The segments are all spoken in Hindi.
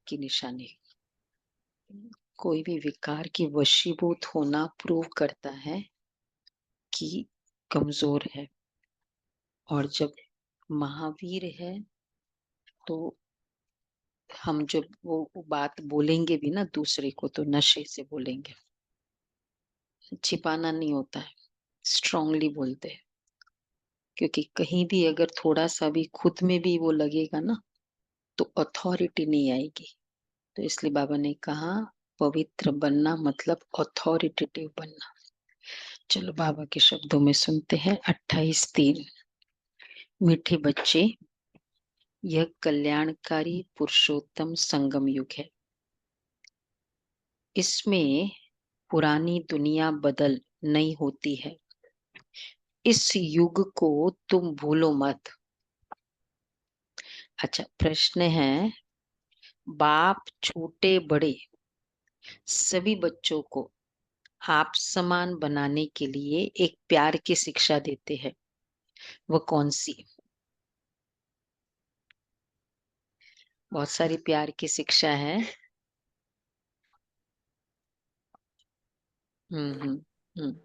की निशानी। कोई भी विकार की वशीभूत होना प्रूव करता है कि कमजोर है। और जब महावीर है तो हम जब वो बात बोलेंगे भी ना दूसरे को, तो नशे से बोलेंगे, छिपाना नहीं होता है, स्ट्रांगली बोलते हैं। क्योंकि कहीं भी अगर थोड़ा सा भी खुद में भी वो लगेगा ना, तो अथॉरिटी नहीं आएगी। तो इसलिए बाबा ने कहा पवित्र बनना मतलब अथॉरिटेटिव बनना। चलो बाबा के शब्दों में सुनते हैं। 28:3। मीठे बच्चे, यह कल्याणकारी पुरुषोत्तम संगम युग है। इसमें पुरानी दुनिया बदल नहीं होती है। इस युग को तुम भूलो मत। अच्छा, प्रश्न है, बाप छोटे बड़े सभी बच्चों को आप समान बनाने के लिए एक प्यार की शिक्षा देते हैं। वो कौन सी? बहुत सारी प्यार की शिक्षा है। हम्म। हम्म।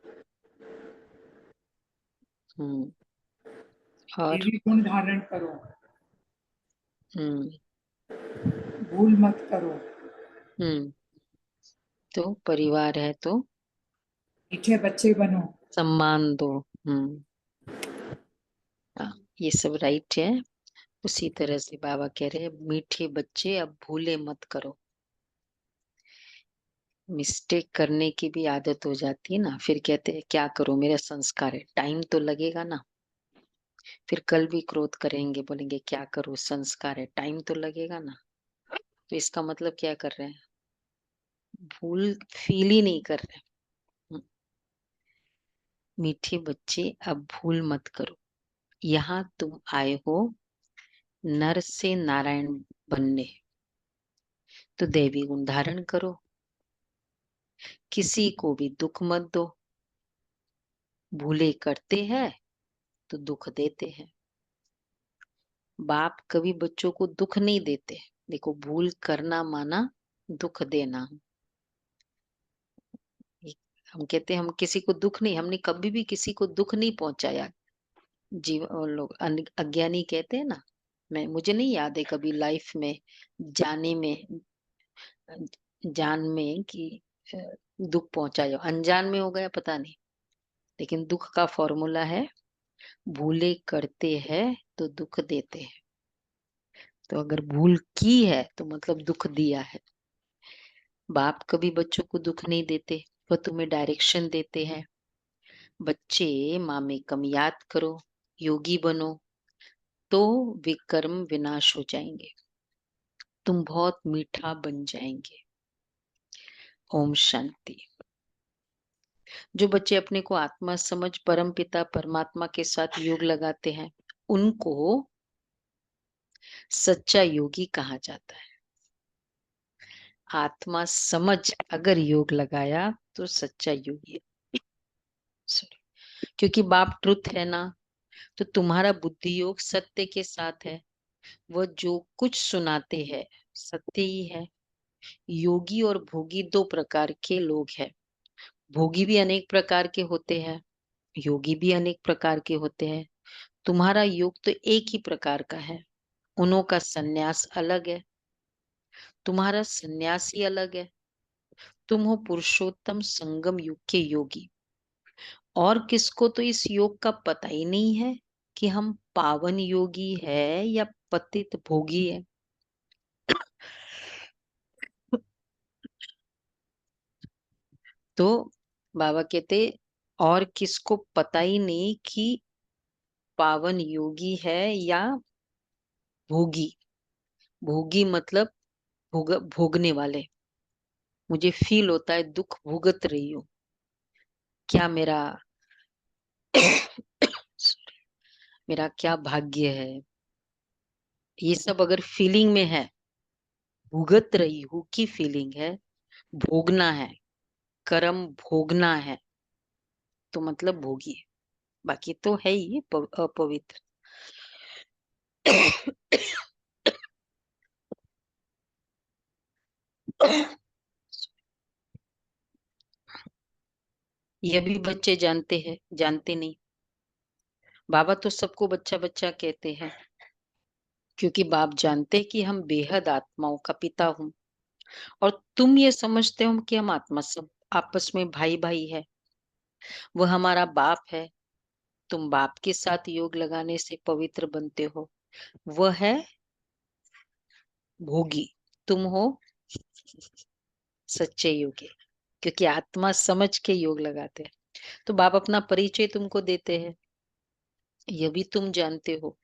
हम्म। और देवी गुण धारण करो, हम्म। भूल मत करो, हम्म। तो परिवार है तो मीठे बच्चे बनो। सम्मान दो। हम्म। हाँ, ये सब राइट है। उसी तरह से बाबा कह रहे हैं, मीठे बच्चे अब भूले मत करो। मिस्टेक करने की भी आदत हो जाती है ना, फिर कहते हैं क्या करूं, मेरा संस्कार है, टाइम तो लगेगा ना। फिर कल भी क्रोध करेंगे, बोलेंगे क्या करूं, संस्कार है, टाइम तो लगेगा ना। तो इसका मतलब क्या कर रहे हैं? भूल फील ही नहीं कर रहे। हम्म, मीठे बच्चे अब भूल मत करो, यहाँ तुम आए हो नर से नारायण बनने। तो दैवी गुण धारण करो, किसी को भी दुख मत दो। भूले करते हैं तो दुख देते हैं। बाप कभी बच्चों को दुख नहीं देते। देखो, भूल करना माना दुख देना। हम कहते हैं हम किसी को दुख नहीं, हमने कभी भी किसी को दुख नहीं पहुंचाया। जीव और लोग अज्ञानी कहते हैं ना। मुझे नहीं याद है कभी लाइफ में जाने में, जान में कि अ, दुख पहुंचाया, अनजान में हो गया पता नहीं। लेकिन दुख का फॉर्मूला है, भूले करते हैं तो दुख देते हैं। तो अगर भूल की है तो मतलब दुख दिया है। बाप कभी बच्चों को दुख नहीं देते, वो तुम्हें डायरेक्शन देते हैं। बच्चे माँ कम याद करो, योगी बनो, तो विकर्म विनाश हो जाएंगे, तुम बहुत मीठा बन जाएंगे। ओम शांति। जो बच्चे अपने को आत्मा समझ परम पिता परमात्मा के साथ योग लगाते हैं, उनको सच्चा योगी कहा जाता है। आत्मा समझ अगर योग लगाया तो सच्चा योगी है। सॉरी, क्योंकि बाप ट्रुथ है ना, तो तुम्हारा बुद्धि योग सत्य के साथ है। वह जो कुछ सुनाते हैं सत्य ही है। योगी और भोगी दो प्रकार के लोग हैं। भोगी भी अनेक प्रकार के होते हैं, योगी भी अनेक प्रकार के होते हैं। तुम्हारा योग तो एक ही प्रकार का है। उन्हों का सन्यास अलग है, तुम्हारा सन्यास ही अलग है। तुम हो पुरुषोत्तम संगम युग के योगी। और किसको तो इस योग का पता ही नहीं है कि हम पावन योगी है या पतित भोगी है। तो बाबा कहते, और किसको पता ही नहीं कि पावन योगी है या भोगी। भोगी मतलब भोगने वाले। मुझे फील होता है दुख भुगत रही हूँ, क्या मेरा मेरा क्या भाग्य है। ये सब अगर फीलिंग में है, भुगत रही हूँ की फीलिंग है, भोगना है, कर्म भोगना है, तो मतलब भोगी है। बाकी तो है ही अपवित्र। ये भी बच्चे जानते हैं, जानते नहीं। बाबा तो सबको बच्चा बच्चा कहते हैं, क्योंकि बाप जानते हैं कि हम बेहद आत्माओं का पिता हूँ, और तुम ये समझते हो कि हम आत्मा सब आपस में भाई भाई है। वह हमारा बाप है। तुम बाप के साथ योग लगाने से पवित्र बनते हो। वह है भोगी, तुम हो सच्चे योगी, क्योंकि आत्मा समझ के योग लगाते हैं। तो बाप अपना परिचय तुमको देते हैं। यह भी तुम जानते हो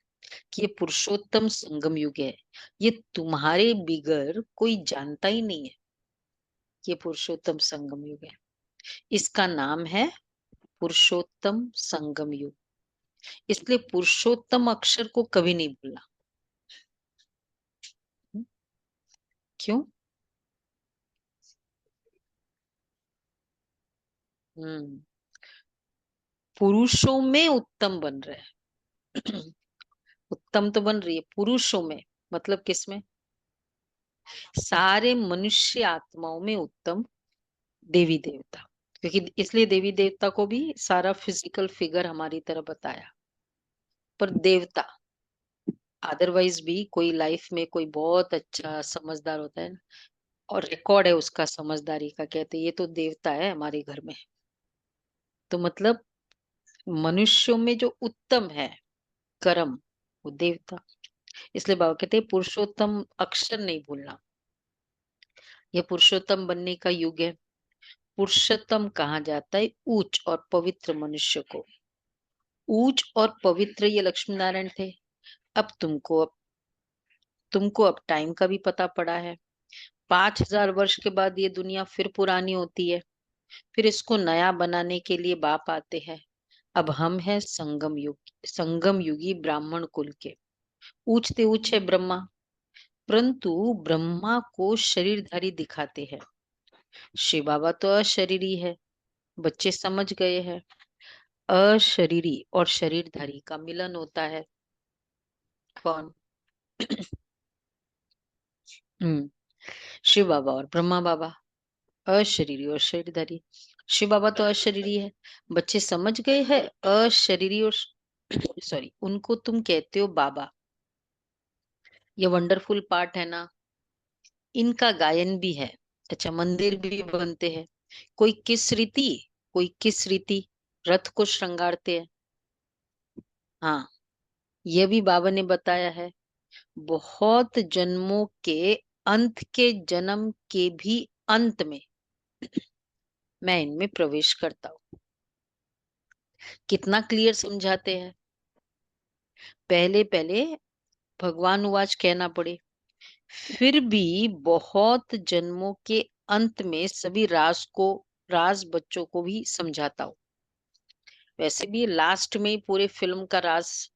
कि ये पुरुषोत्तम संगम युग है। ये तुम्हारे बिगर कोई जानता ही नहीं है। ये पुरुषोत्तम संगम युग है। इसका नाम है पुरुषोत्तम संगम युग। इसलिए पुरुषोत्तम अक्षर को कभी नहीं भूलना। क्यों? हम्म पुरुषों में उत्तम बन रहे हैं। उत्तम तो बन रही है पुरुषों में, मतलब किसमें? सारे मनुष्य आत्माओं में उत्तम देवी देवता। क्योंकि इसलिए देवी देवता को भी सारा फिजिकल फिगर हमारी तरह बताया। पर देवता अदरवाइज भी कोई लाइफ में कोई बहुत अच्छा समझदार होता है, और रिकॉर्ड है उसका समझदारी का, कहते ये तो देवता है हमारे घर में। तो मतलब मनुष्यों में जो उत्तम है कर्म, वो देवता। इसलिए बाबा कहते हैं पुरुषोत्तम अक्षर नहीं भूलना। यह पुरुषोत्तम बनने का युग है। पुरुषोत्तम कहा जाता है ऊंच और पवित्र मनुष्य को। ऊंच और पवित्र ये लक्ष्मी नारायण थे। अब तुमको अब टाइम का भी पता पड़ा है। 5000 वर्ष के बाद ये दुनिया फिर पुरानी होती है। फिर इसको नया बनाने के लिए बाप आते हैं। अब हम हैं संगम युग, संगम युगी ब्राह्मण कुल के। ऊंचते ऊंचे ब्रह्मा, परंतु ब्रह्मा को शरीरधारी दिखाते हैं। शिव बाबा तो अशरीरी है। बच्चे समझ गए हैं। अशरीरी और शरीरधारी का मिलन होता है। कौन? हम्म शिव बाबा और ब्रह्मा बाबा, अशरीरी और शरीरधारी। शिव बाबा तो अशरीरी है। बच्चे समझ गए हैं। अशरीरी और सॉरी, उनको तुम कहते हो बाबा। ये वंडरफुल पार्ट है ना। इनका गायन भी है। अच्छा, मंदिर भी बनते हैं। कोई किस रीति, कोई किस रीति रथ को श्रृंगारते हैं। हाँ, यह भी बाबा ने बताया है। बहुत जन्मों के अंत के जन्म के भी अंत में मैं इनमें प्रवेश करता हूँ। कितना क्लियर समझाते हैं। पहले पहले भगवान उवाच कहना पड़े, फिर भी बहुत जन्मों के अंत में सभी राज बच्चों को भी समझाता हूँ। वैसे भी लास्ट में ही पूरे फिल्म का राज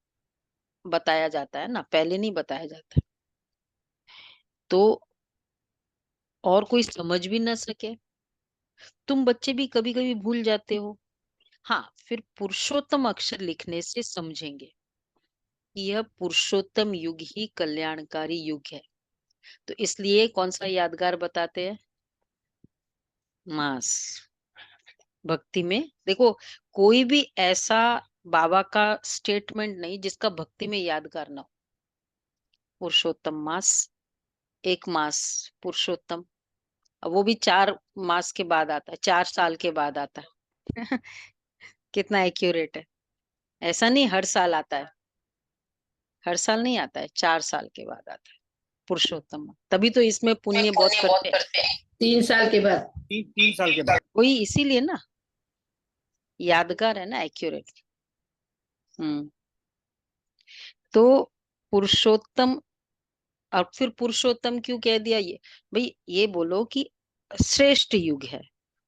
बताया जाता है ना, पहले नहीं बताया जाता। तो और कोई समझ भी ना सके। तुम बच्चे भी कभी कभी भूल जाते हो। हाँ, फिर पुरुषोत्तम अक्षर लिखने से समझेंगे कि यह पुरुषोत्तम युग ही कल्याणकारी युग है। तो इसलिए कौन सा यादगार बताते हैं? मास। भक्ति में देखो, कोई भी ऐसा बाबा का स्टेटमेंट नहीं जिसका भक्ति में यादगार ना हो। पुरुषोत्तम मास, एक मास पुरुषोत्तम। अब वो भी 4 मास के बाद आता है, 4 साल के बाद आता है। कितना एक्यूरेट है। ऐसा नहीं हर साल आता है। हर साल नहीं आता है, 4 साल के बाद आता है पुरुषोत्तम। तभी तो इसमें पुण्य बहुत पुण्य बहुत करते हैं। करते हैं 3 साल के बाद। 3 साल के बाद। वही इसीलिए ना, यादगार है ना, एक्यूरेट। हम्म तो पुरुषोत्तम, और फिर पुरुषोत्तम क्यों कह दिया? ये भाई ये बोलो कि श्रेष्ठ युग है,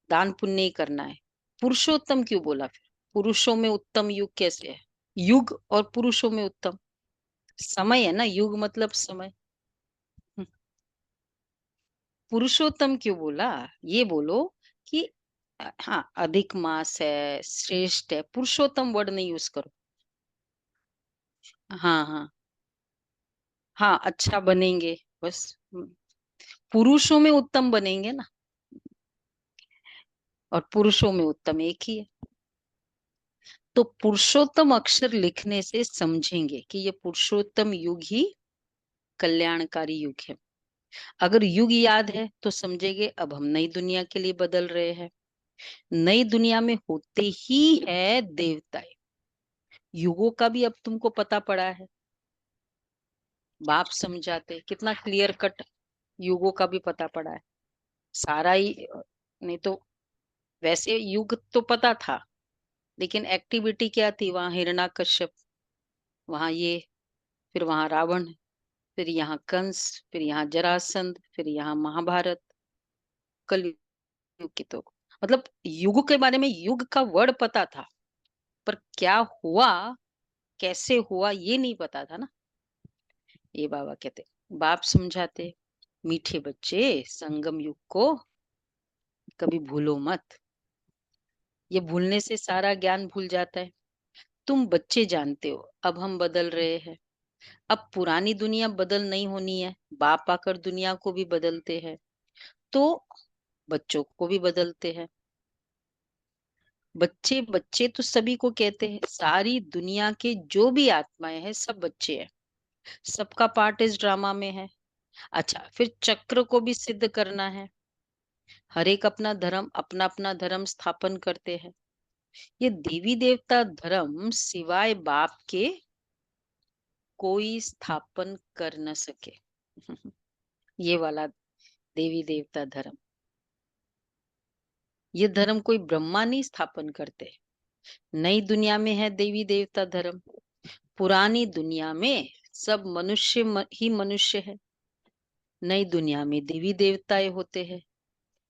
दान पुण्य ही करना है। पुरुषोत्तम क्यों बोला फिर? पुरुषों में उत्तम युग कैसे है? युग और पुरुषों में उत्तम समय है ना, युग मतलब समय। हम्म, पुरुषोत्तम क्यों बोला? ये बोलो कि हाँ, अधिक मास है, श्रेष्ठ है, पुरुषोत्तम वर्ड नहीं यूज करो। हाँ हाँ हाँ, अच्छा बनेंगे बस। पुरुषों में उत्तम बनेंगे ना, और पुरुषों में उत्तम एक ही है। तो पुरुषोत्तम अक्षर लिखने से समझेंगे कि ये पुरुषोत्तम युग ही कल्याणकारी युग है। अगर युग याद है तो समझेंगे अब हम नई दुनिया के लिए बदल रहे हैं। नई दुनिया में होते ही है देवताएं। युगों का भी अब तुमको पता पड़ा है। बाप समझाते कितना क्लियर कट, युगों का भी पता पड़ा है सारा ही। नहीं तो वैसे युग तो पता था, लेकिन एक्टिविटी क्या थी? वहां हिरण्यकश्यप, वहां ये, फिर वहां रावण, फिर यहाँ कंस, फिर यहाँ जरासंध, फिर यहाँ महाभारत। कलयुग की तो मतलब युग के बारे में युग का वर्ड पता था, पर क्या हुआ, कैसे हुआ, ये नहीं पता था ना। ये बाबा कहते, बाप समझाते, मीठे बच्चे संगम युग को कभी भूलो मत। ये भूलने से सारा ज्ञान भूल जाता है। तुम बच्चे जानते हो अब हम बदल रहे हैं। अब पुरानी दुनिया बदल नहीं होनी है, बाप आकर दुनिया को भी बदलते हैं, तो बच्चों को भी बदलते हैं। बच्चे बच्चे तो सभी को कहते हैं, सारी दुनिया के जो भी आत्माएं हैं सब बच्चे हैं। सबका पार्ट इस ड्रामा में है। अच्छा, फिर चक्र को भी सिद्ध करना है। हर एक अपना अपना धर्म स्थापन करते हैं। ये देवी देवता धर्म सिवाय बाप के कोई स्थापन कर न सके। ये वाला देवी देवता धर्म, ये धर्म कोई ब्रह्मा नहीं स्थापन करते। नई दुनिया में है देवी देवता धर्म, पुरानी दुनिया में सब मनुष्य ही मनुष्य है। नई दुनिया में देवी देवताएं होते हैं।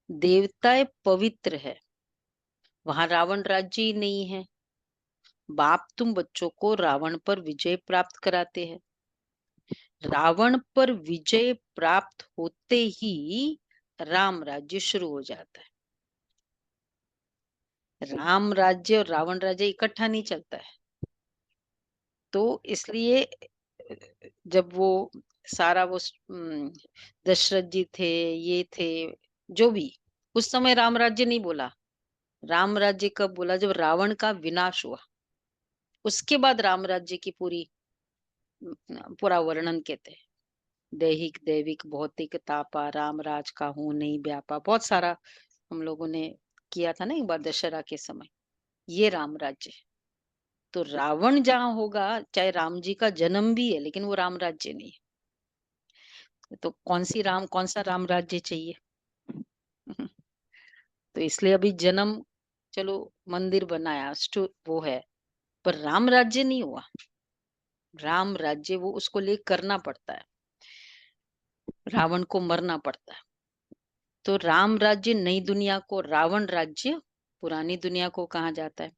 देवताएं पवित्र है, वहां रावण राज्य ही नहीं है। बाप तुम बच्चों को रावण पर विजय प्राप्त कराते हैं। रावण पर विजय प्राप्त होते ही राम राज्य शुरू हो जाता है। राम राज्य और रावण राज्य इकट्ठा नहीं चलता है। तो इसलिए जब वो सारा वो दशरथ जी थे, ये थे, जो भी, उस समय राम राज्य नहीं बोला। राम राज्य कब बोला? जब रावण का विनाश हुआ, उसके बाद राम राज्य की पूरा वर्णन कहते हैं। दैहिक दैविक भौतिक तापा राम राज का हूं नहीं व्यापा, बहुत सारा हम लोगों ने किया था ना एक बार दशहरा के समय। ये राम राज्य है। तो रावण जहां होगा, चाहे राम जी का जन्म भी है, लेकिन वो राम राज्य नहीं है। तो कौन सा राम राज्य चाहिए? तो इसलिए अभी जन्म, चलो मंदिर बनाया, वो है, पर राम राज्य नहीं हुआ। राम राज्य वो उसको लिए करना पड़ता है, रावण को मरना पड़ता है। तो राम राज्य नई दुनिया को, रावण राज्य पुरानी दुनिया को कहा जाता है।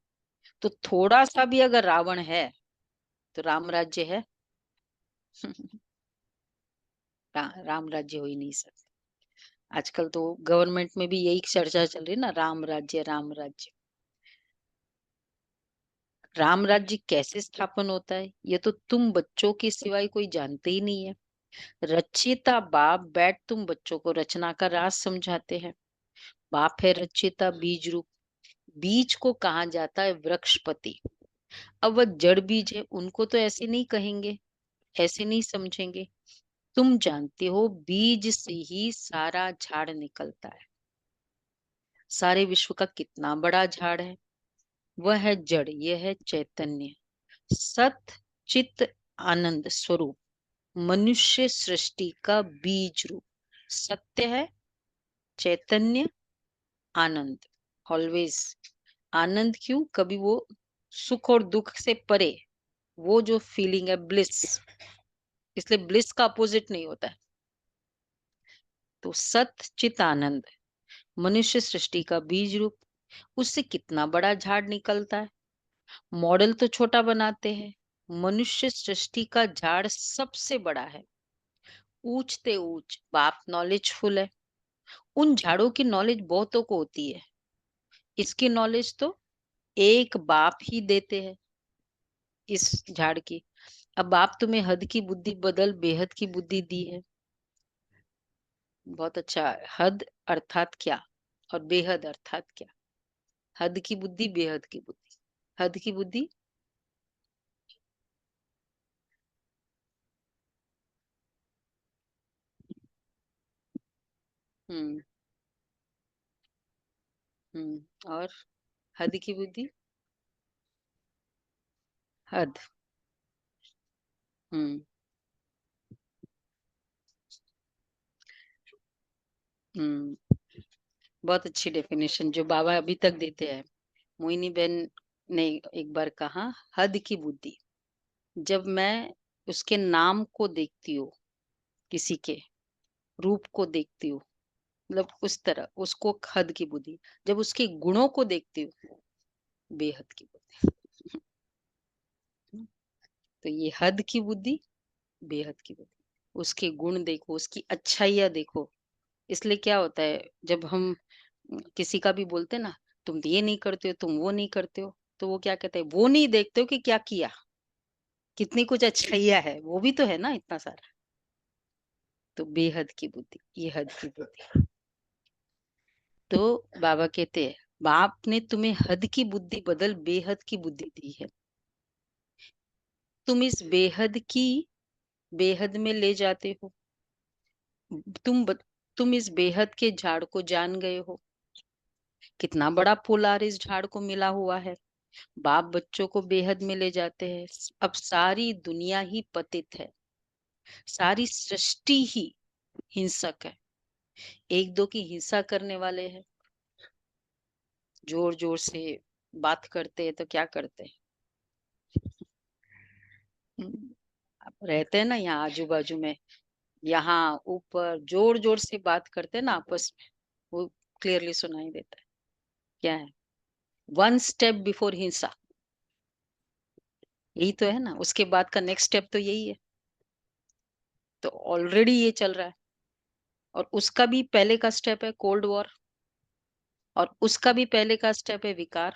तो थोड़ा सा भी अगर रावण है तो राम राज्य है? राम राज्य हो ही नहीं सकता। आजकल तो गवर्नमेंट में भी यही चर्चा चल रही है ना, राम राज्य राम राज्य। राम राज्य कैसे स्थापन होता है ये तो तुम बच्चों के सिवाय कोई जानते ही नहीं है। रचयिता बाप बैठ तुम बच्चों को रचना का राज समझाते हैं। बाप है रचयिता बीज रूप। बीज को कहा जाता है वृक्षपति। अब वह जड़ बीज है, उनको तो ऐसे नहीं कहेंगे, ऐसे नहीं समझेंगे। तुम जानते हो बीज से ही सारा झाड़ निकलता है। सारे विश्व का कितना बड़ा झाड़ है। वह है जड़, यह है चैतन्य, सत चित आनंद स्वरूप, मनुष्य सृष्टि का बीज रूप। सत्य है, चैतन्य, आनंद, ऑलवेज। आनंद क्यों? कभी वो सुख और दुख से परे, वो जो फीलिंग है ब्लिस, इसलिए ब्लिस का अपोजिट नहीं होता है। तो सत चित आनंद, मनुष्य सृष्टि का बीज रूप, उससे कितना बड़ा झाड़ निकलता है। मॉडल तो छोटा बनाते हैं, मनुष्य सृष्टि का झाड़ सबसे बड़ा है। ऊंचते ऊंच बाप नॉलेजफुल है। उन झाड़ों की नॉलेज बहुतों को होती है, इसकी नॉलेज तो एक बाप ही देते हैं इस झाड़ की। अब बाप तुम्हें हद की बुद्धि बदल बेहद की बुद्धि दी है। बहुत अच्छा। हद अर्थात क्या और बेहद अर्थात क्या? हद की बुद्धि, बेहद की बुद्धि। हद की बुद्धि, हम्म और हद की बुद्धि, हद। हम्म हम्म बहुत अच्छी डेफिनेशन जो बाबा अभी तक देते हैं। मोहिनी बहन ने एक बार कहा, हद की बुद्धि, जब मैं उसके नाम को देखती हूँ, किसी के रूप को देखती हूँ, मतलब उस तरह उसको हद की बुद्धि। जब उसके गुणों को देखती हूँ, बेहद की बुद्धि। तो ये हद की बुद्धि, बेहद की बुद्धि। उसके गुण देखो, उसकी अच्छाइयाँ देखो। इसलिए क्या होता है, जब हम किसी का भी बोलते हैं ना, तुम ये नहीं करते हो, तुम वो नहीं करते हो, तो वो क्या कहते हैं, वो नहीं देखते हो कि क्या किया, कितनी कुछ अच्छाइयाँ है, वो भी तो है ना इतना सारा। तो बेहद की बुद्धि, ये हद की बुद्धि। तो बाबा कहते हैं, बाप ने तुम्हें हद की बुद्धि बदल बेहद की बुद्धि दी है। तुम इस बेहद की बेहद में ले जाते हो। तुम ब, तुम इस बेहद के झाड़ को जान गए हो। कितना बड़ा पोलार इस झाड़ को मिला हुआ है। बाप बच्चों को बेहद में ले जाते हैं। अब सारी दुनिया ही पतित है, सारी सृष्टि ही हिंसक है। एक दो की हिंसा करने वाले हैं, जोर जोर से बात करते हैं तो क्या करते हैं। आप रहते हैं ना यहाँ आजू बाजू में, यहाँ ऊपर जोर जोर से बात करते हैं ना आपस में, वो क्लियरली सुनाई देता है। क्या है? वन स्टेप बिफोर हिंसा, यही तो है ना। उसके बाद का नेक्स्ट स्टेप तो यही है। तो ऑलरेडी ये चल रहा है। और उसका भी पहले का स्टेप है कोल्ड वॉर, और उसका भी पहले का स्टेप है विकार,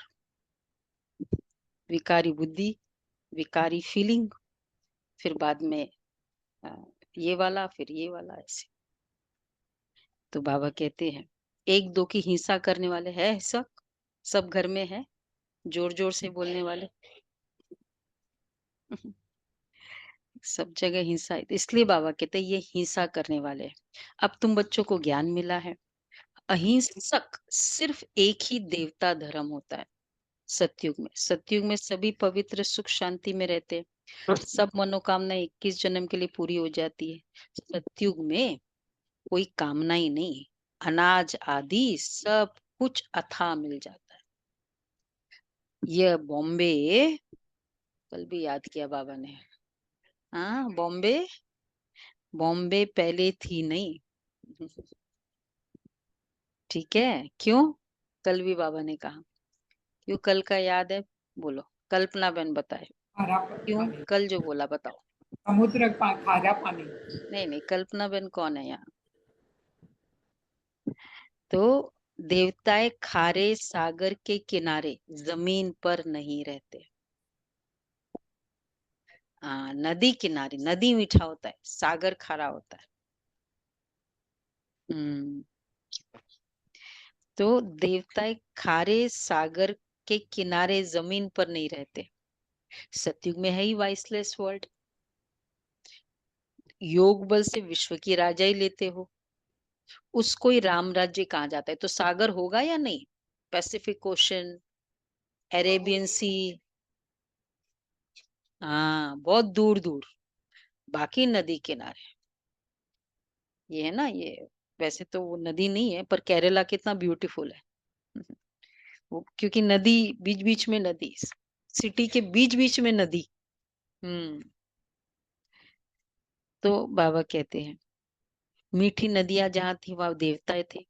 विकारी बुद्धि, विकारी फीलिंग, फिर बाद में अ, ये वाला, फिर ये वाला, ऐसे। तो बाबा कहते हैं, एक दो की हिंसा करने वाले हैं सब घर में है, जोर जोर से बोलने वाले। सब जगह हिंसा है। इसलिए बाबा कहते हैं ये हिंसा करने वाले हैं। अब तुम बच्चों को ज्ञान मिला है, अहिंसक सिर्फ एक ही देवता धर्म होता है। सतयुग में सभी पवित्र सुख शांति में रहते हैं। सब मनोकामना 21 जन्म के लिए पूरी हो जाती है। सतयुग में कोई कामना ही नहीं, अनाज आदि सब कुछ अथाह मिल जाता है। यह बॉम्बे, कल भी याद किया बाबा ने। हाँ, बॉम्बे, बॉम्बे पहले थी नहीं। ठीक है, क्यों? कल भी बाबा ने कहा, क्यों कल का याद है? बोलो, कल्पना बहन बताए, खारा क्यों पानी, कल जो बोला बताओ। खारा पानी। नहीं नहीं, कल्पना बहन कौन है यहाँ? तो देवताएं खारे सागर के किनारे जमीन पर नहीं रहते। हाँ, नदी किनारे, नदी मीठा होता है, सागर खारा होता है। हम्म तो देवताएं खारे सागर के किनारे जमीन पर नहीं रहते। सतयुग में है ही वाइसलेस वर्ल्ड। योग बल से विश्व की राजाई लेते हो, उसको ही राम राज्य कहा जाता है। तो सागर होगा या नहीं? पैसिफिक ओशन, अरेबियन सी, हाँ, बहुत दूर दूर, बाकी नदी किनारे। ये है ना, ये वैसे तो वो नदी नहीं है, पर केरला कितना ब्यूटीफुल है। वो क्योंकि नदी, बीच बीच में नदी, सिटी के बीच बीच में नदी। हम्म तो बाबा कहते हैं, मीठी नदियां जहाँ थी वहां देवताएं थे,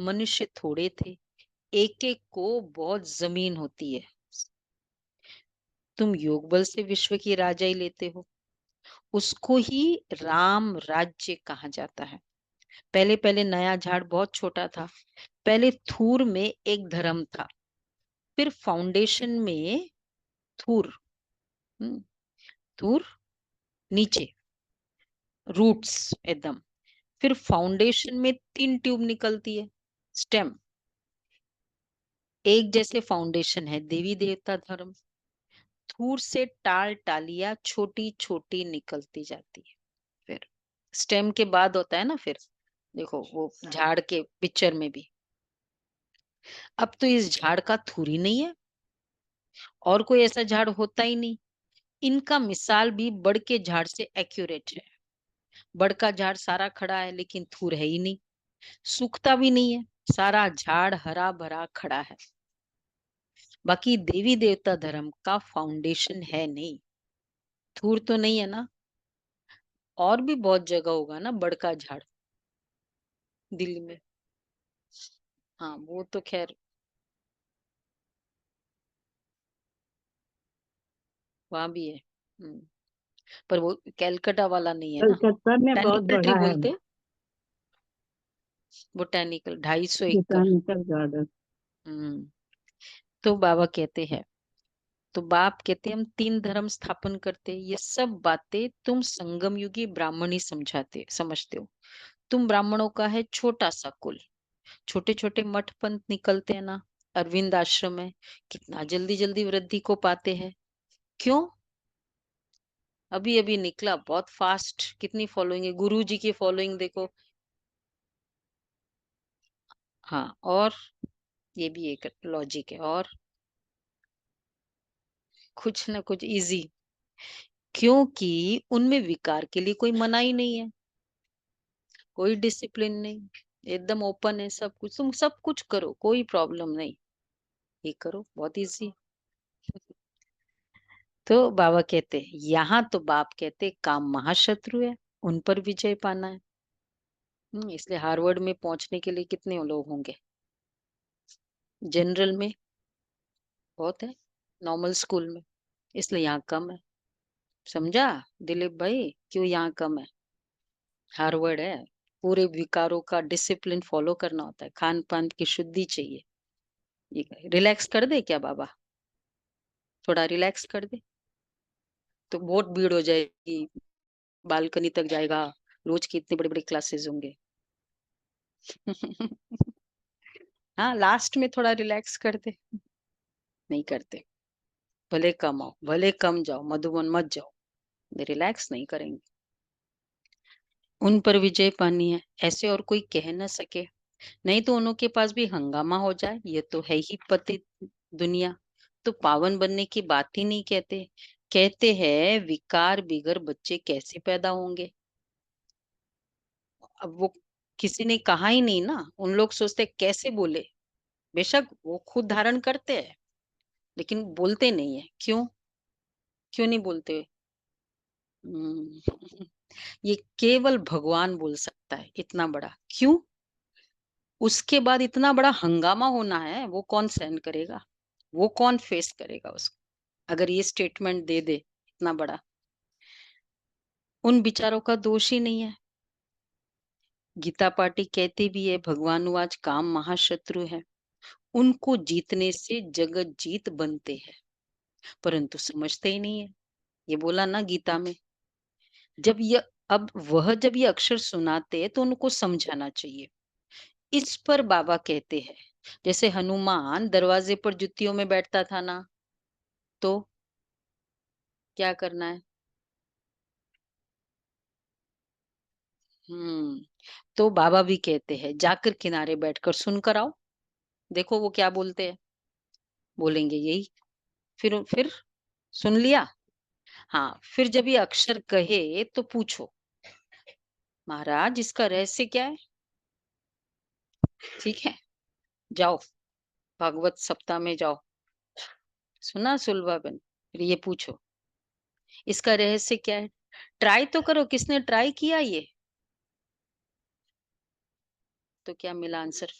मनुष्य थोड़े थे, एक एक को बहुत जमीन होती है। तुम योग बल से विश्व की राजाई लेते हो, उसको ही राम राज्य कहा जाता है। पहले पहले नया झाड़ बहुत छोटा था। पहले थूर में एक धर्म था, फिर फाउंडेशन में थूर, हम्म, थूर नीचे, रूट्स एकदम, फिर फाउंडेशन में 3 ट्यूब निकलती है, स्टेम। एक जैसे फाउंडेशन है देवी देवता धर्म, धूर से टाल टालियां छोटी छोटी निकलती जाती है। फिर स्टेम के बाद होता है ना, फिर देखो वो झाड़ के पिक्चर में भी, अब तो इस झाड़ का थूर ही नहीं है, और कोई ऐसा झाड़ होता ही नहीं। इनका मिसाल भी बड़ के झाड़ से एक्यूरेट है। बड़ का झाड़ सारा खड़ा है लेकिन थूर है ही नहीं, सूखता भी नहीं है, सारा झाड़ हरा भरा खड़ा है। बाकी देवी देवता धर्म का फाउंडेशन है नहीं, थूर तो नहीं है ना। और भी बहुत जगह होगा ना बड़ का झाड़, दिल्ली में। हाँ वो तो खैर वहां भी है। पर वो कैलकाटा वाला नहीं है ना। कलकत्ता में बहुत बोटैनिकल ट्री बड़ा है, बोलते हैं, बोटैनिकल 250 एकड़। Botanical garden. हम्म तो बाबा कहते हैं, तो बाप कहते हम 3 धर्म स्थापन करते, ये सब बातें तुम संगम युगी ब्राह्मण ही समझते हो। तुम ब्राह्मणों का है छोटा सा कुल, छोटे छोटे मठ पंथ निकलते हैं ना। अरविंद आश्रम में कितना जल्दी जल्दी वृद्धि को पाते हैं, क्यों? अभी अभी निकला, बहुत फास्ट, कितनी फॉलोइंग है, गुरु जी की फॉलोइंग देखो। हाँ, और ये भी एक लॉजिक है, और कुछ ना कुछ इजी, क्योंकि उनमें विकार के लिए कोई मनाही नहीं है, कोई डिसिप्लिन नहीं, एकदम ओपन है सब कुछ, तुम सब कुछ करो, कोई प्रॉब्लम नहीं, ये करो, बहुत इजी। तो बाबा कहते यहाँ तो बाप कहते काम महाशत्रु है, उन पर विजय पाना है। इसलिए हार्वर्ड में पहुंचने के लिए कितने लोग होंगे, जनरल में बहुत है, नॉर्मल स्कूल में, इसलिए यहाँ कम है। समझा दिलीप भाई, क्यों यहाँ कम है? हार्वर्ड है, पूरे विकारों का डिसिप्लिन फॉलो करना होता है, खान पान की शुद्धि चाहिए। ये रिलैक्स कर दे क्या बाबा, थोड़ा रिलैक्स कर दे तो बहुत भीड़ हो जाएगी, बालकनी तक जाएगा, रोज की इतने बड़े बड़े क्लासेस होंगे। हाँ, लास्ट में थोड़ा रिलैक्स कर दे, नहीं करते। भले कम आओ, भले कम जाओ, मधुबन मत जाओ, रिलैक्स नहीं करेंगे। उन पर विजय पानी है, ऐसे और कोई कह न सके, नहीं तो उन्हों के पास भी हंगामा हो जाए, ये तो है ही पतित दुनिया। तो पावन बनने की बात ही नहीं कहते, कहते हैं विकार बिगर बच्चे कैसे पैदा होंगे। अब वो किसी ने कहा ही नहीं ना, उन लोग सोचते कैसे बोले। बेशक वो खुद धारण करते हैं लेकिन बोलते नहीं है, क्यों? क्यों नहीं बोलते? हम्म, ये केवल भगवान बोल सकता है इतना बड़ा, क्यों? उसके बाद इतना बड़ा हंगामा होना है, वो कौन सहन करेगा, वो कौन फेस करेगा उसको, अगर ये स्टेटमेंट दे दे इतना बड़ा। उन बिचारों का दोष ही नहीं है। गीता पार्टी कहती भी है भगवान आज काम महाशत्रु है, उनको जीतने से जगत जीत बनते हैं, परंतु समझते ही नहीं है। ये बोला ना गीता में, जब ये अब वह जब ये अक्षर सुनाते हैं तो उनको समझाना चाहिए। इस पर बाबा कहते हैं, जैसे हनुमान दरवाजे पर जुतियों में बैठता था ना, तो क्या करना है? हम्म तो बाबा भी कहते हैं जाकर किनारे बैठकर सुनकर आओ, देखो वो क्या बोलते हैं, बोलेंगे यही। फिर सुन लिया, हाँ, फिर जब ये अक्षर कहे तो पूछो महाराज इसका रहस्य क्या है। ठीक है, जाओ भागवत सप्ताह में जाओ, सुना सुलभाबन, फिर ये पूछो इसका रहस्य क्या है। ट्राई तो करो, किसने ट्राई किया ये? तो क्या मिला आंसर?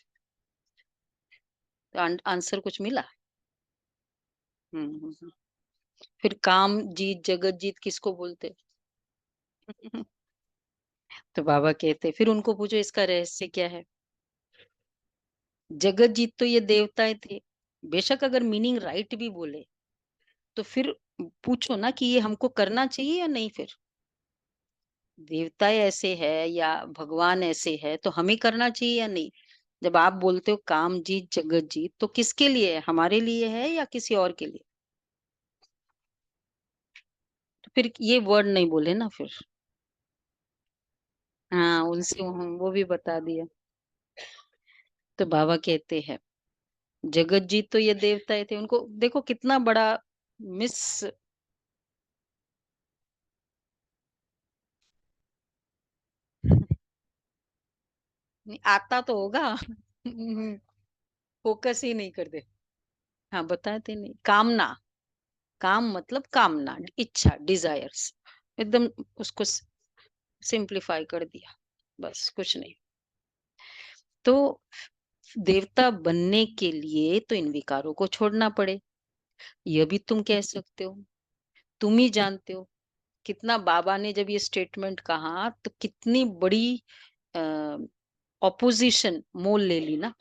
तो आंसर कुछ मिला? हम्म। फिर काम जीत जगत जीत किसको बोलते? तो बाबा कहते फिर उनको पूछो इसका रहस्य क्या है। जगत जीत तो ये देवताएं थे, बेशक अगर मीनिंग राइट भी बोले तो फिर पूछो ना कि ये हमको करना चाहिए या नहीं फिर। देवता ऐसे है या भगवान ऐसे है तो हमें करना चाहिए या नहीं? जब आप बोलते हो काम जीत जगत जीत तो किसके लिए है? हमारे लिए है या किसी और के लिए? तो फिर ये वर्ड नहीं बोले ना फिर। हाँ, उनसे वो भी बता दिया। तो बाबा कहते हैं जगत जीत तो ये देवताएँ थे, उनको देखो कितना बड़ा मिस नहीं आता तो होगा। फोकस ही नहीं करते। हाँ, बताते नहीं। कामना, काम मतलब कामना, इच्छा, डिज़ायर्स एकदम उसको सिंप्लीफाई कर दिया, बस कुछ नहीं। तो देवता बनने के लिए तो इन विकारों को छोड़ना पड़े, ये भी तुम कह सकते हो, तुम ही जानते हो। कितना बाबा ने जब ये स्टेटमेंट कहा तो कितनी बड़ी अ, ऑपोजिशन मोल ले ली ना।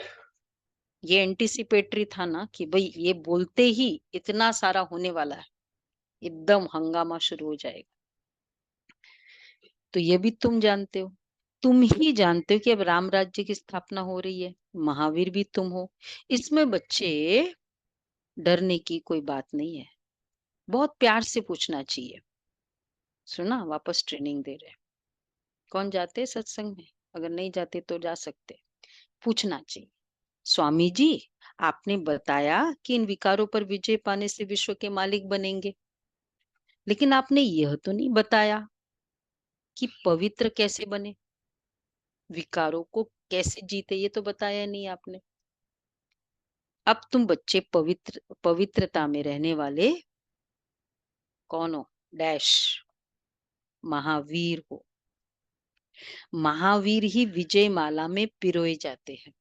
ये एंटीसिपेटरी था ना कि भई ये बोलते ही इतना सारा होने वाला है, एकदम हंगामा शुरू हो जाएगा। तो ये भी तुम जानते हो। तुम ही जानते हो कि अब राम राज्य की स्थापना हो रही है, महावीर भी तुम हो। इसमें बच्चे डरने की कोई बात नहीं है। बहुत प्यार से पूछना चाहिए। सुना वापस ट्रेनिंग दे रहे हैं। कौन जाते हैं सत्संग में? अगर नहीं जाते तो जा सकते। पूछना चाहिए। स्वामी जी, आपने बताया कि इन विकारों पर विजय पाने से विश्व के मालिक बनेंगे, लेकिन आपने यह तो नहीं बताया कि पवित्र कैसे बने, विकारों को कैसे जीते, ये तो बताया नहीं आपने। अब तुम बच्चे पवित्रता में रहने वाले कौन हो? डैश महावीर हो। महावीर ही विजय माला में पिरोए जाते हैं।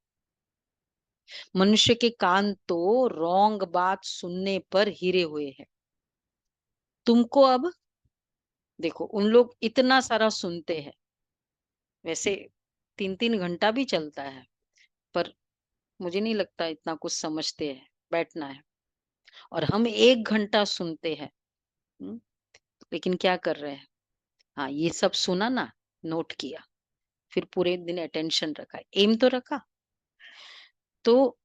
मनुष्य के कान तो रॉन्ग बात सुनने पर हिरे हुए हैं। तुमको अब देखो उन लोग इतना सारा सुनते हैं, वैसे 3-3 घंटा भी चलता है, पर मुझे नहीं लगता इतना कुछ समझते हैं, बैठना है। और हम 1 घंटा सुनते हैं, हुँ, लेकिन क्या कर रहे हैं? हाँ, ये सब सुना ना, नोट किया, फिर पूरे दिन अटेंशन रखा, एम तो रखा। तो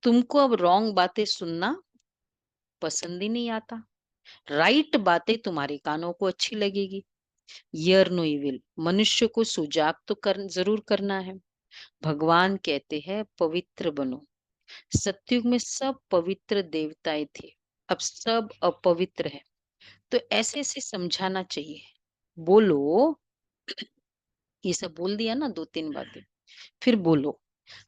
तुमको अब रॉन्ग बातें सुनना पसंद ही नहीं आता, राइट बातें तुम्हारे कानों को अच्छी लगेगी। हियर नो इविल, मनुष्य को सुजाग तो जरूर करना है। भगवान कहते हैं पवित्र बनो। सतयुग में सब पवित्र देवताएं थे, अब सब अपवित्र है। तो ऐसे ऐसे समझाना चाहिए। बोलो, ये सब बोल दिया ना 2-3 बातें, फिर बोलो।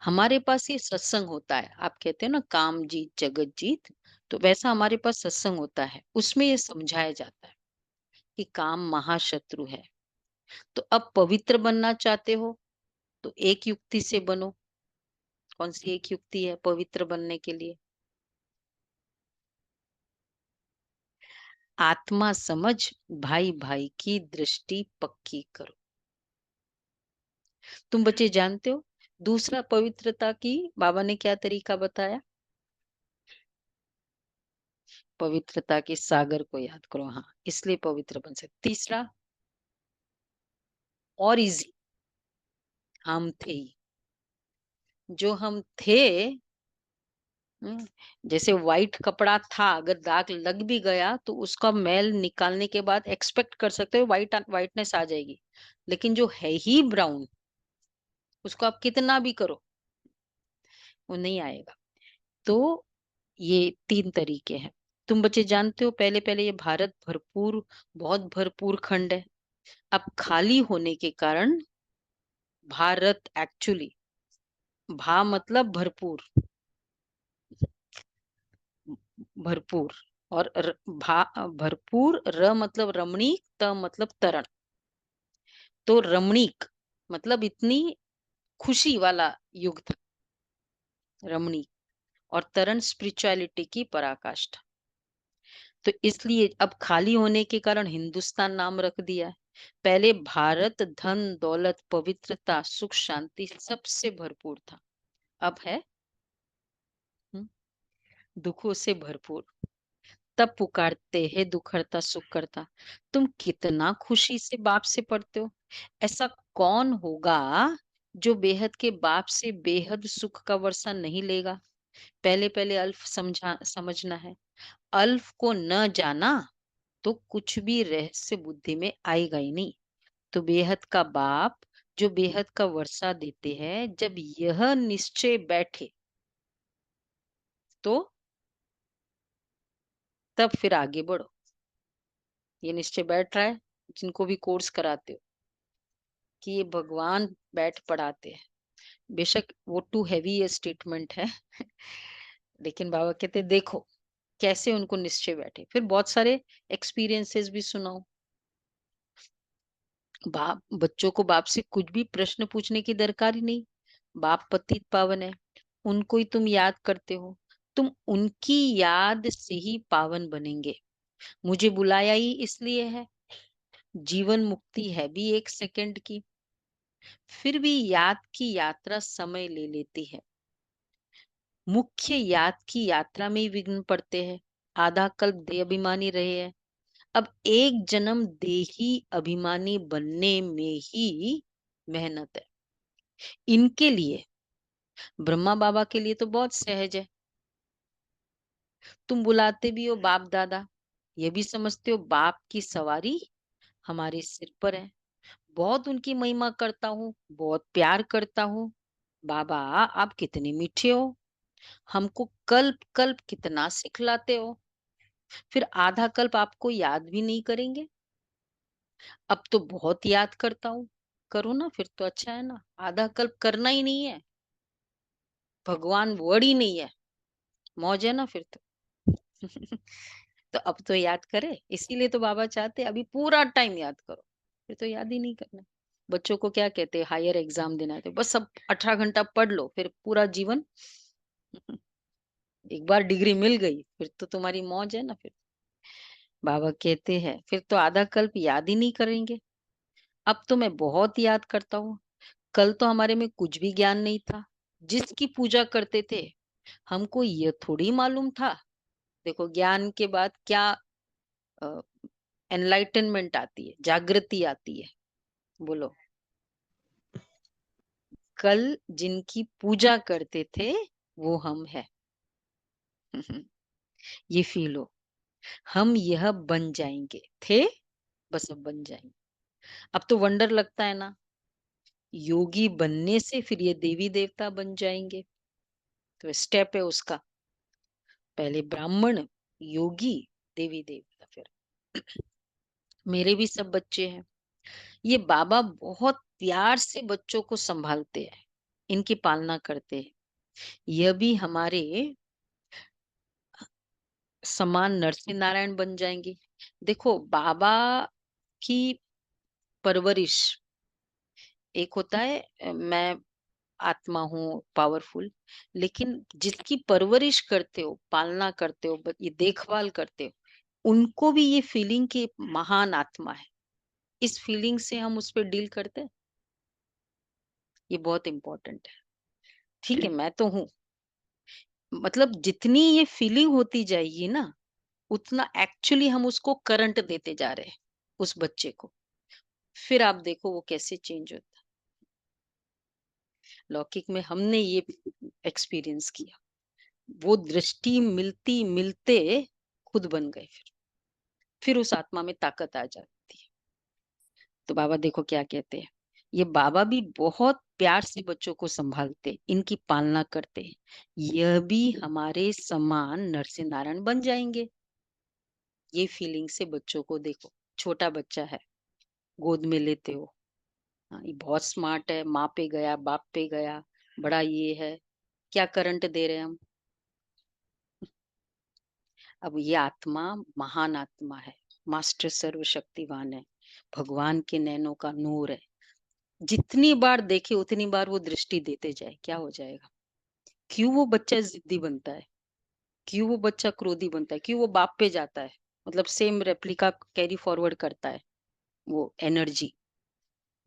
हमारे पास ये सत्संग होता है, आप कहते हो ना काम जीत जगत जीत, तो वैसा हमारे पास सत्संग होता है, उसमें ये समझाया जाता है कि काम महाशत्रु है। तो अब पवित्र बनना चाहते हो तो एक युक्ति से बनो। कौन सी एक युक्ति है पवित्र बनने के लिए? आत्मा समझ, भाई भाई की दृष्टि पक्की करो। तुम बच्चे जानते हो दूसरा पवित्रता की बाबा ने क्या तरीका बताया? पवित्रता के सागर को याद करो, हाँ, इसलिए पवित्र बन सकते। तीसरा और इजी, हम थे ही। जो हम थे, जैसे व्हाइट कपड़ा था, अगर दाग लग भी गया तो उसका मैल निकालने के बाद एक्सपेक्ट कर सकते हो व्हाइटनेस आ जाएगी। लेकिन जो है ही ब्राउन, उसको आप कितना भी करो वो नहीं आएगा। तो ये 3 तरीके हैं। तुम बच्चे जानते हो पहले पहले ये भारत भरपूर, बहुत भरपूर खंड है। अब खाली होने के कारण भारत एक्चुअली, भा मतलब भरपूर, भरपूर, और भरपूर, र मतलब रमणीक, त मतलब तरण। तो रमणीक मतलब इतनी खुशी वाला युग था, रमणीक। और तरण स्पिरिचुअलिटी की पराकाष्ठा। तो इसलिए अब खाली होने के कारण हिंदुस्तान नाम रख दिया है। पहले भारत धन दौलत पवित्रता सुख शांति सबसे भरपूर था। अब है, हम्म, दुखों से भरपूर। तब पुकारते हे दुखहर्ता सुख करता। तुम कितना खुशी से बाप से पढ़ते हो। ऐसा कौन होगा जो बेहद के बाप से बेहद सुख का वर्षा नहीं लेगा। पहले पहले अल्फ समझना है। अल्फ को न जाना तो कुछ भी रहस्य बुद्धि में आएगा ही नहीं। तो बेहद का बाप जो बेहद का वर्षा देते हैं, जब यह निश्चय बैठे तो तब फिर आगे बढ़ो। ये निश्चय बैठ रहा है, जिनको भी कोर्स कराते हो कि ये भगवान बैठ पढ़ाते हैं। बेशक वो टू हैवी ये स्टेटमेंट है लेकिन बाबा कहते हैं, देखो कैसे उनको निश्चय बैठे। फिर बहुत सारे एक्सपीरियंसेस भी सुनाओ। बाप बच्चों को बाप से कुछ भी प्रश्न पूछने की दरकार ही नहीं। बाप पतित पावन है, उनको ही तुम याद करते हो। तुम उनकी याद से ही पावन बनेंगे। मुझे बुलाया ही इसलिए है। जीवन मुक्ति है भी 1 सेकंड की। फिर भी याद की यात्रा समय ले लेती है। मुख्य याद की यात्रा में ही विघ्न पड़ते हैं। आधा कल्प देह अभिमानी रहे हैं। अब एक जन्म देही अभिमानी बनने में ही मेहनत है। इनके लिए, ब्रह्मा बाबा के लिए तो बहुत सहज है। तुम बुलाते भी हो बाप दादा, ये भी समझते हो बाप की सवारी हमारे सिर पर है। बहुत उनकी महिमा करता हूँ, बहुत प्यार करता हूँ। बाबा आप कितने मीठे हो, हमको कल्प कल्प कितना सिखलाते हो। फिर आधा कल्प आपको याद भी नहीं करेंगे। अब तो बहुत याद करता हूँ। करो ना, फिर तो अच्छा है ना। आधा कल्प करना ही नहीं है, भगवान वर्ड ही नहीं है, मौज है ना फिर तो। तो अब तो याद करे, इसीलिए तो बाबा चाहते हैं अभी पूरा टाइम याद करो। फिर तो याद ही नहीं करना। बच्चों को क्या कहते हैं, हायर एग्जाम देना है तो बस अब 18 घंटा पढ़ लो, फिर पूरा जीवन एक बार डिग्री मिल गई फिर तो तुम्हारी मौज है ना फिर। बाबा कहते हैं फिर तो आधा कल्प याद ही नहीं करेंगे। अब तो मैं बहुत याद करता हूँ। कल तो हमारे में कुछ भी ज्ञान नहीं था। जिसकी पूजा करते थे, हमको यह थोड़ी मालूम था। देखो ज्ञान के बाद क्या एनलाइटनमेंट आती है, जागृति आती है। बोलो, कल जिनकी पूजा करते थे वो हम है। ये फील हो, हम यह बन जाएंगे। थे, बस अब बन जाएंगे। अब तो वंडर लगता है ना, योगी बनने से फिर ये देवी देवता बन जाएंगे। तो स्टेप है उसका, पहले ब्राह्मण, योगी, देवी देवता। फिर मेरे भी सब बच्चे हैं। ये बाबा बहुत प्यार से बच्चों को संभालते हैं, इनकी पालना करते हैं। यह भी हमारे समान नरसिंह नारायण बन जाएंगे। देखो बाबा की परवरिश, एक होता है मैं आत्मा हूँ पावरफुल, लेकिन जिसकी परवरिश करते हो, पालना करते हो, ये देखभाल करते हो, उनको भी ये फीलिंग की महान आत्मा है। इस फीलिंग से हम उस पर डील करते हैं। ये बहुत इंपॉर्टेंट है। ठीक है, मैं तो हूँ, मतलब जितनी ये फीलिंग होती जाएगी ना, उतना एक्चुअली हम उसको करंट देते जा रहे हैं उस बच्चे को। फिर आप देखो वो कैसे चेंज होता है। लौकिक में हमने ये एक्सपीरियंस किया। वो दृष्टि मिलती मिलते खुद बन गए। फिर उस आत्मा में ताकत आ जाती है। तो बाबा देखो क्या कहते हैं, ये बाबा भी बहुत प्यार से बच्चों को संभालते, इनकी पालना करते। यह भी हमारे समान नरसिंह नारायण बन जाएंगे। ये फीलिंग से बच्चों को देखो, छोटा बच्चा है, गोद में लेते हो, हाँ, ये बहुत स्मार्ट है, माँ पे गया, बाप पे गया, बड़ा ये है, क्या करंट दे रहे हैं हम। अब ये आत्मा महान आत्मा है, मास्टर सर्वशक्तिवान है, भगवान के नैनों का नूर है। जितनी बार देखे उतनी बार वो दृष्टि देते जाए, क्या हो जाएगा। क्यों वो बच्चा जिद्दी बनता है, क्यों वो बच्चा क्रोधी बनता है, क्यों वो बाप पे जाता है, मतलब सेम रेप्लिका कैरी फॉरवर्ड करता है। वो एनर्जी,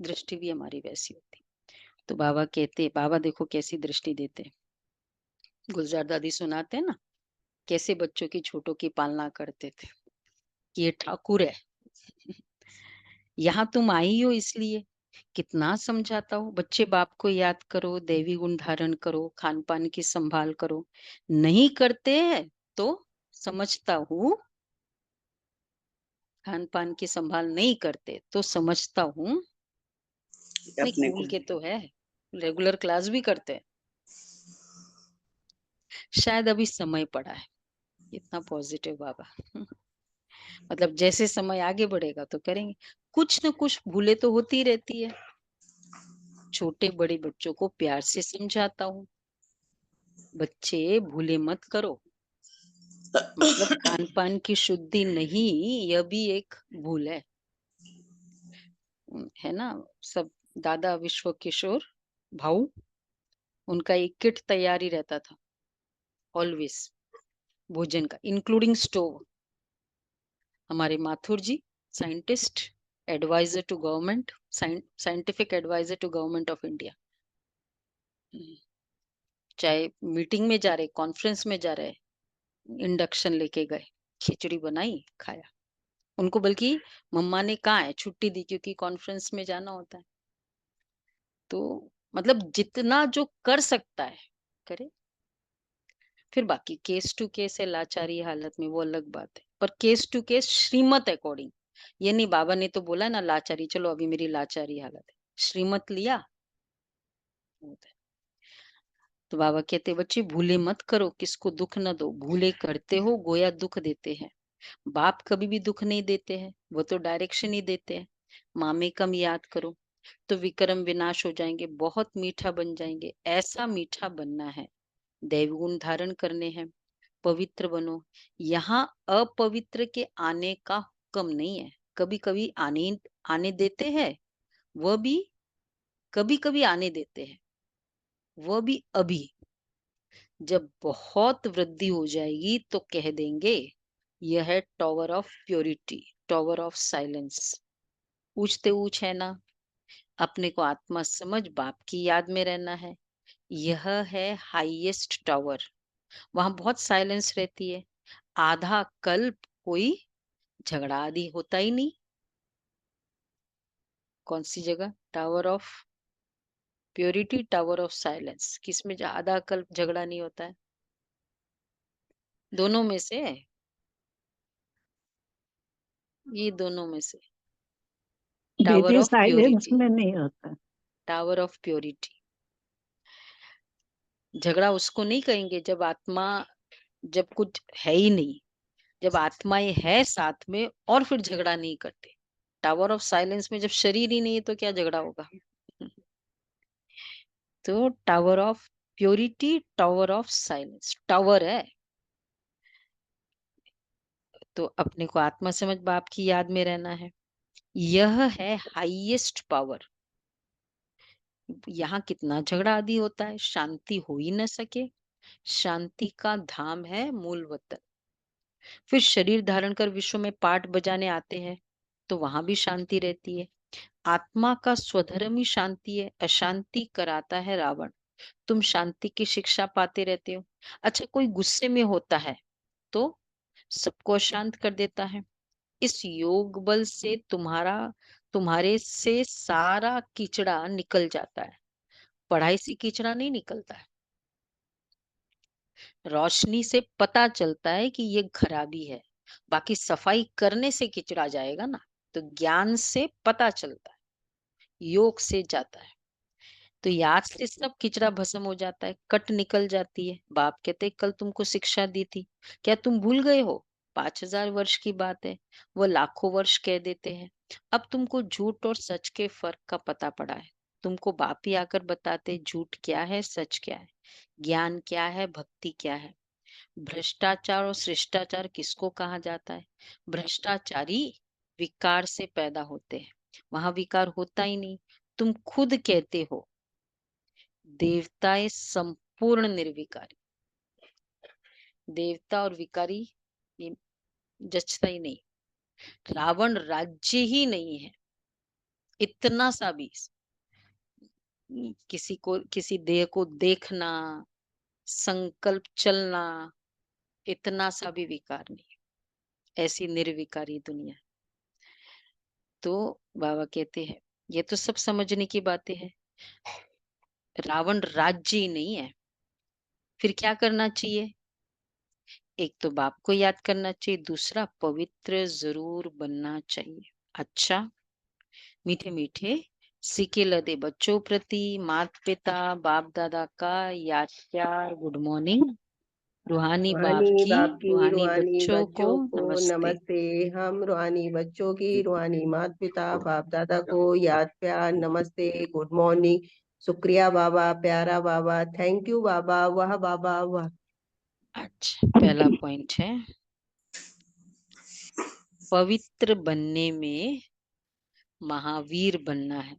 दृष्टि भी हमारी वैसी होती। तो बाबा कहते, बाबा देखो कैसी दृष्टि देते हैं। गुलजार दादी सुनाते हैं ना, कैसे बच्चों की छोटों की पालना करते थे कि ये ठाकुर है। यहाँ तुम आई हो इसलिए कितना समझाता हूँ, बच्चे बाप को याद करो, दैवी गुण धारण करो, खान पान की संभाल करो। नहीं करते हैं तो समझता हूँ, खान पान की संभाल नहीं करते तो समझता हूँ। नहीं, अपने कूल को। के तो है, रेगुलर क्लास भी करते हैं। शायद अभी समय पड़ा है। इतना पॉजिटिव बाबा। मतलब जैसे समय आगे बढ़ेगा तो करेंगे। कुछ न कुछ भूले तो होती रहती है। छोटे बड़े बच्चों को प्यार से समझाता हूँ, बच्चे भूले मत करो। मतलब खान पान की शुद्धि नहीं, यह भी एक भूल है। है ना? सब दादा विश्व किशोर भाऊ, उनका एक किट तैयार ही रहता था ऑलवेज, भोजन का, इंक्लूडिंग स्टोव। हमारे Mathur ji, scientist, adviser to government, scientific adviser to government of India. चाहे मीटिंग में जा रहे, कॉन्फ्रेंस में जा रहे, इंडक्शन लेके गए, खिचड़ी बनाई, खाया। उनको बल्कि मम्मा ने कहा है छुट्टी दी क्योंकि कॉन्फ्रेंस में जाना होता है। तो मतलब जितना जो कर सकता है करे। फिर बाकी केस टू केस है, लाचारी हालत में, वो अलग बात है, पर case to case Shrimad according. ये नहीं बाबा ने तो बोला ना लाचारी, चलो अभी मेरी लाचारी हालत है, श्रीमत लिया होता है। तो बाबा कहते बच्चे भूले मत करो, किसको दुख न दो, भूले करते हो गोया दुख देते हैं। बाप कभी भी दुख नहीं देते हैं, वो तो डायरेक्शन ही देते हैं। मामे कम याद करो तो विक्रम विनाश हो जाएंगे, बहुत मीठा बन जाएंगे। ऐसा मीठा बनना है, दैवगुण धारण करने हैं, पवित्र बनो। यहाँ अपवित्र के आने का हुक्म नहीं है। कभी कभी आने आने देते हैं, वह भी कभी कभी आने देते हैं, वह भी अभी। जब बहुत वृद्धि हो जाएगी तो कह देंगे यह है tower of purity, tower of silence. ऊंचते ऊंच है ना, अपने को आत्मा समझ बाप की याद में रहना है। यह है हाईएस्ट टावर। वहां बहुत साइलेंस रहती है। आधा कल्प कोई झगड़ा आदि होता ही नहीं। कौन सी जगह? Tower of purity, tower of silence, किसमें आधा कल्प झगड़ा नहीं होता है? दोनों में से, ये दोनों में से। टावर दीदी ऑफ साइलेंस प्योरिटी, में नहीं होता। Tower of purity. झगड़ा उसको नहीं कहेंगे जब आत्मा, जब कुछ है ही नहीं, जब आत्माएं है साथ में और फिर झगड़ा नहीं करते। टावर ऑफ साइलेंस में जब शरीर ही नहीं है तो क्या झगड़ा होगा? तो tower of purity, tower of silence, tower है। तो अपने को आत्मा समझ बाप की याद में रहना है। यह है हाईएस्ट पावर। यहाँ कितना झगड़ा आदि होता है, शांति हो ही न सके। शांति का धाम है मूल वतन। फिर शरीर धारण कर विश्व में पाठ बजाने आते हैं तो वहां भी शांति रहती है। आत्मा का स्वधर्म ही शांति है, अशांति कराता है रावण। तुम शांति की शिक्षा पाते रहते हो। अच्छा, कोई गुस्से में होता है तो सबको अशांत कर देता है। इस योग बल से तुम्हारे से सारा कीचड़ा निकल जाता है। पढ़ाई से कीचड़ा नहीं निकलता है। रोशनी से पता चलता है कि ये खराबी है, बाकी सफाई करने से कीचड़ा जाएगा ना। तो ज्ञान से पता चलता है, योग से जाता है। तो याद से सब किचड़ा भस्म हो जाता है, कट निकल जाती है। बाप कहते कल तुमको शिक्षा दी थी, क्या तुम भूल गए हो? 5000 वर्ष की बात है, वो लाखों वर्ष कह देते हैं। अब तुमको झूठ और सच के फर्क का पता पड़ा है। तुमको बाप ही आकर बताते झूठ क्या है, सच क्या है, ज्ञान क्या है, भक्ति क्या है। भ्रष्टाचार और शिष्टाचार किसको कहा जाता है? भ्रष्टाचारी विकार से पैदा होते हैं, वहां विकार होता ही नहीं। तुम खुद कहते हो देवताएं संपूर्ण निर्विकारी। देवता और विकारी ये जचता ही नहीं। रावण राज्य ही नहीं है, इतना सा भी। किसी को, किसी देह को देखना, संकल्प चलना, इतना सा भी विकार नहीं, ऐसी निर्विकारी दुनिया। तो बाबा कहते हैं ये तो सब समझने की बातें हैं। रावण राज्य ही नहीं है, फिर क्या करना चाहिए? एक तो बाप को याद करना चाहिए, दूसरा पवित्र जरूर बनना चाहिए। अच्छा, मीठे मीठे सिके लदे बच्चों प्रति माता पिता बाप दादा का याद प्यार, गुड मॉर्निंग। रूहानी बाप रूहानी की बाप की रूहानी रूहानी बच्चों को बच्चों को नमस्ते। नमस्ते। हम रूहानी बच्चों की रूहानी माता पिता बाप दादा को याद प्यार नमस्ते, गुड मॉर्निंग। शुक्रिया बाबा, प्यारा बाबा, थैंक यू बाबा, वाह बाबा वाह। अच्छा, पहला पॉइंट है पवित्र बनने में महावीर बनना है।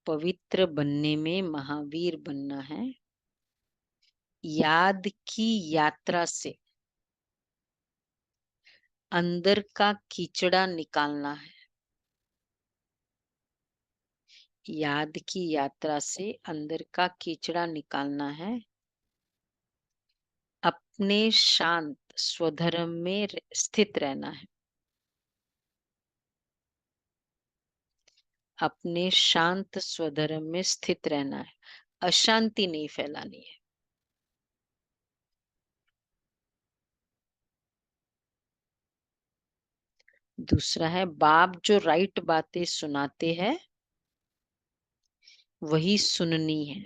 पवित्र बनने में महावीर बनना है। याद की यात्रा से अंदर का कीचड़ा निकालना है। याद की यात्रा से अंदर का कीचड़ा निकालना है। अपने शांत स्वधर्म में स्थित रहना है। अपने शांत स्वधर्म में स्थित रहना है, अशांति नहीं फैलानी है। दूसरा है बाप जो राइट बातें सुनाते हैं वही सुननी है।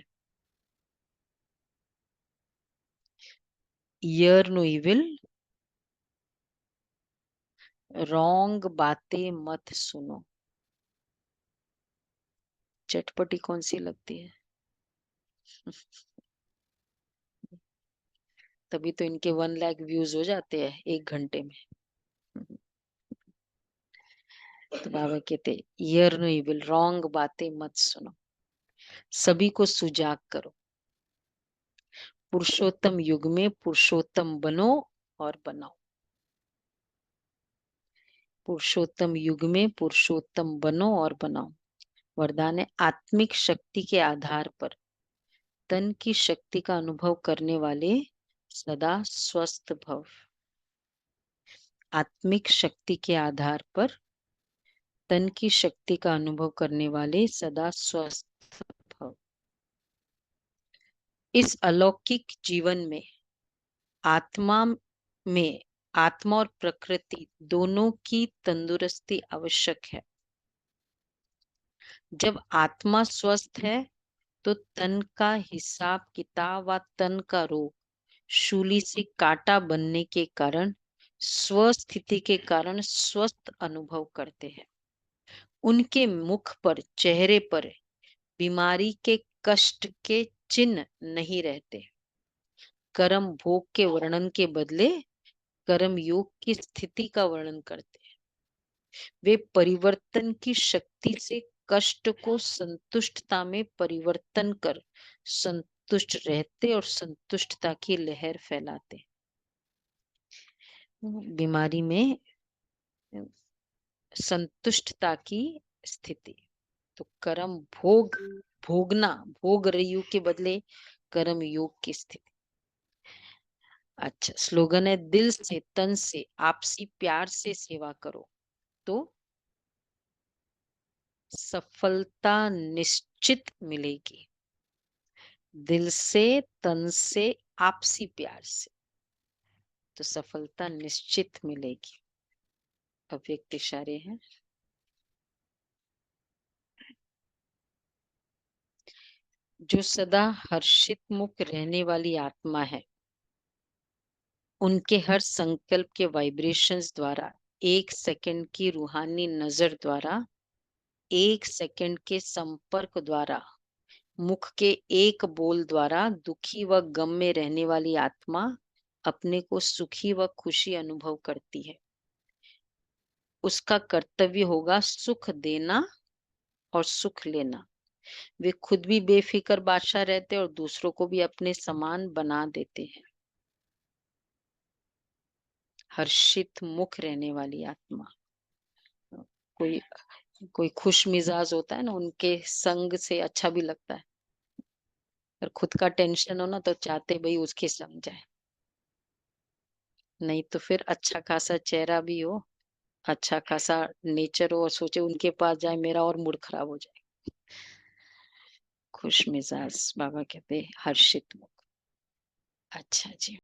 ईयर नो इविल, रॉन्ग बातें मत सुनो। चटपटी कौन सी लगती है? तभी तो इनके 1 लाख व्यूज हो जाते हैं 1 घंटे में। तो बाबा कहते ईयर नो इविल, रॉन्ग बातें मत सुनो, सभी को सुजाग करो। पुरुषोत्तम युग में पुरुषोत्तम बनो और बनाओ। पुरुषोत्तम युग में पुरुषोत्तम बनो और बनाओ। वरदान है आत्मिक शक्ति के आधार पर तन की शक्ति का अनुभव करने वाले सदा स्वस्थ भव। आत्मिक शक्ति के आधार पर तन की शक्ति का अनुभव करने वाले सदा स्वस्थ भव। इस अलौकिक जीवन में आत्मा में आत्मा और प्रकृति दोनों की तंदुरुस्ती आवश्यक है। जब आत्मा स्वस्थ है तो तन का हिसाब किताब व तन का रोग शूली से कांटा बनने के कारण स्वस्थिति के कारण स्वस्थ अनुभव करते हैं। उनके मुख पर चेहरे पर बीमारी के कष्ट के चिन्ह नहीं रहते। कर्म भोग के वर्णन के बदले कर्म योग की स्थिति का वर्णन करते हैं। वे परिवर्तन की शक्ति से कष्ट को संतुष्टता में परिवर्तन कर संतुष्ट रहते और संतुष्टता की लहर फैलाते। बीमारी में संतुष्टता की स्थिति। तो कर्म भोग, भोगना, भोग रही के बदले कर्म योग की स्थिति। अच्छा, स्लोगन है दिल से तन से आपसी प्यार से सेवा करो तो सफलता निश्चित मिलेगी। दिल से तन से आपसी प्यार से तो सफलता निश्चित मिलेगी। अव्यक्त इशारे हैं। जो सदा हर्षित मुख रहने वाली आत्मा है उनके हर संकल्प के वाइब्रेशंस द्वारा 1 सेकंड की रूहानी नजर द्वारा 1 सेकंड के संपर्क द्वारा मुख के एक बोल द्वारा दुखी व गम में रहने वाली आत्मा अपने को सुखी व खुशी अनुभव करती है। उसका कर्तव्य होगा सुख देना और सुख लेना। वे खुद भी बेफिक्र बादशाह रहते और दूसरों को भी अपने समान बना देते हैं। हर्षित मुख रहने वाली आत्मा। कोई कोई खुश मिजाज होता है ना, उनके संग से अच्छा भी लगता है। और खुद का टेंशन हो ना तो चाहते भाई उसके संग जाए। नहीं तो फिर अच्छा खासा चेहरा भी हो, अच्छा खासा नेचर हो और सोचे उनके पास जाए मेरा और मूड खराब हो जाए। खुश मिजाज बाबा कहते हर्षित मुख। अच्छा जी।